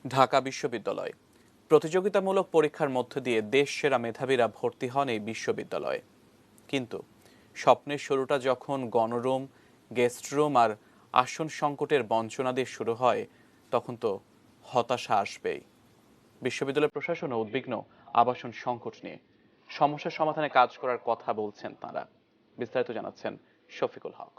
ঢাকা বিশ্ববিদ্যালয় প্রতিযোগিতামূলক পরীক্ষার মধ্য দিয়ে দেশ সেরা মেধাবীরা ভর্তি হন এই বিশ্ববিদ্যালয়ে। কিন্তু স্বপ্নের শুরুটা যখন গণরুম, গেস্ট রুম আর আসন সংকটের বঞ্চনা দিয়ে শুরু হয়, তখন তো হতাশা আসবেই। বিশ্ববিদ্যালয় প্রশাসনও উদ্বিগ্ন আবাসন সংকট নিয়ে। সমস্যার সমাধানে কাজ করার কথা বলছেন তারা। বিস্তারিত জানাচ্ছেন শফিকুল হক।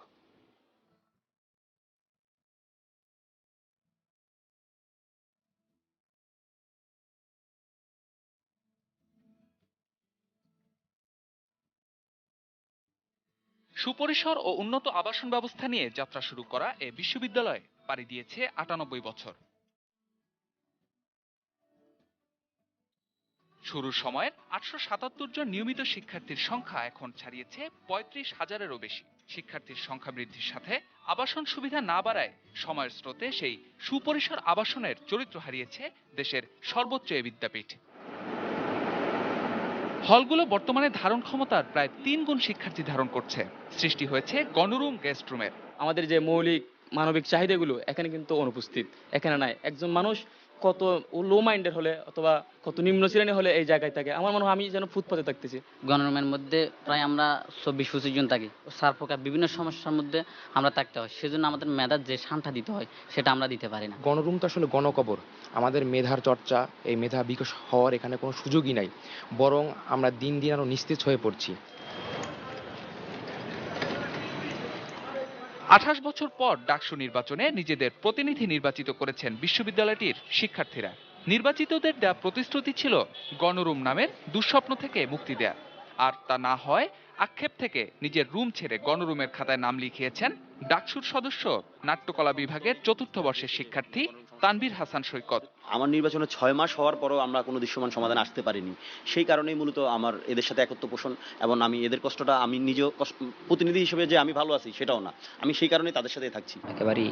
সুপরিসর ও উন্নত আবাসন ব্যবস্থা নিয়ে যাত্রা শুরু করা এ বিশ্ববিদ্যালয় পাড়ি দিয়েছে ৯৮ বছর। শুরুর সময়ের ৮৭৭ জন নিয়মিত শিক্ষার্থীর সংখ্যা এখন ছাড়িয়েছে ৩৫,০০০-এরও বেশি। শিক্ষার্থীর সংখ্যা বৃদ্ধির সাথে আবাসন সুবিধা না বাড়ায় সময়ের স্রোতে সেই সুপরিসর আবাসনের চরিত্র হারিয়েছে দেশের সর্বোচ্চ এ বিদ্যাপীঠ। হলগুলো বর্তমানে ধারণ ক্ষমতার প্রায় ৩ গুণ শিক্ষার্থী ধারণ করছে। সৃষ্টি হয়েছে গণরুম, গেস্ট রুমের। আমাদের যে মৌলিক মানবিক চাহিদাগুলো এখানে কিন্তু অনুপস্থিত, এখানে নাই। একজন মানুষ কত লো মাইন্ডের হলে অথবা কত নিম্ন শ্রেণী হলে এই জায়গায় থাকে, আমার মনে হয় আমি যেন ফুটপাতে থাকতেছি। গণরুমের মধ্যে প্রায় আমরা ২৪-২৫ জন থাকি। সার প্রকার বিভিন্ন সমস্যার মধ্যে আমরা থাকতে হয়, সেজন্য আমাদের মেধার যে শানটা দিতে হয় সেটা আমরা দিতে পারি না। গণরুম তো আসলে গণকবর। আমাদের মেধার চর্চা, এই মেধা বিকাশ হওয়ার এখানে কোনো সুযোগই নাই, বরং আমরা দিন দিন আরো নিস্তেজ হয়ে পড়ছি। ২৮ বছর পর ডাকসু নির্বাচনে নিজেদের প্রতিনিধি নির্বাচিত করেছেন বিশ্ববিদ্যালয়টির শিক্ষার্থীরা। নির্বাচিতদের দেয়া প্রতিশ্রুতি ছিল গণরুম নামের দুঃস্বপ্ন থেকে মুক্তি দেয়া। আর তা না হয় আক্ষেপ থেকে নিজের রুম ছেড়ে গণরুমের খাতায় নাম লিখিয়েছেন ডাকসুর সদস্য, নাট্যকলা বিভাগের ৪র্থ বর্ষের শিক্ষার্থী তানভীর হাসান সৈকত। আমার নির্বাচনে ৬ মাস হওয়ার পরও আমরা কোনো দৃশ্যমান সমাধান আসতে পারিনি। সেই কারণেই মূলত আমার এদের সাথে একত্র পোষণ, এবং আমি এদের কষ্টটা আমি নিজেও প্রতিনিধি হিসেবে যে আমি ভালো আছি সেটাও না, আমি সেই কারণেই তাদের সাথে থাকছি। একেবারেই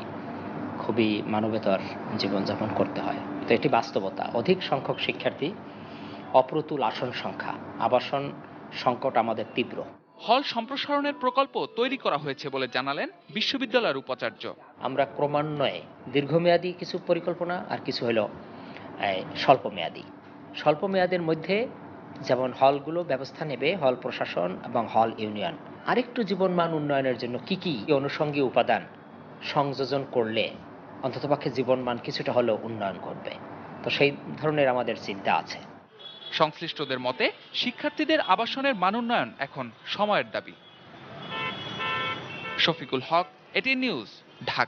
খুবই মানবেতর জীবনযাপন করতে হয়। তো এটি বাস্তবতা। অধিক সংখ্যক শিক্ষার্থী, অপ্রতুল আসন সংখ্যা, আবাসন সংকট আমাদের তীব্র। হল সম্প্রসারণের প্রকল্প তৈরি করা হয়েছে বলে জানালেন বিশ্ববিদ্যালয়ের উপাচার্য। আমরা ক্রমান্বয়ে দীর্ঘমেয়াদী কিছু পরিকল্পনা আর কিছু হলো স্বল্পমেয়াদী। স্বল্পমেয়াদের মধ্যে যেমন হলগুলো ব্যবস্থা নেবে হল প্রশাসন এবং হল ইউনিয়ন, আরেকটু জীবনমান উন্নয়নের জন্য কি কি অনুষঙ্গী উপাদান সংযোজন করলে অন্ততপক্ষে জীবনমান কিছুটা হলেও উন্নয়ন ঘটবে। তো সেই ধরনের আমাদের চিন্তা আছে। সংশ্লিষ্টদের মতে শিক্ষার্থীদের আবাসনের মান উন্নয়ন এখন সময়ের দাবি। শফিকুল হক, এটিএন নিউজ, ঢাকা।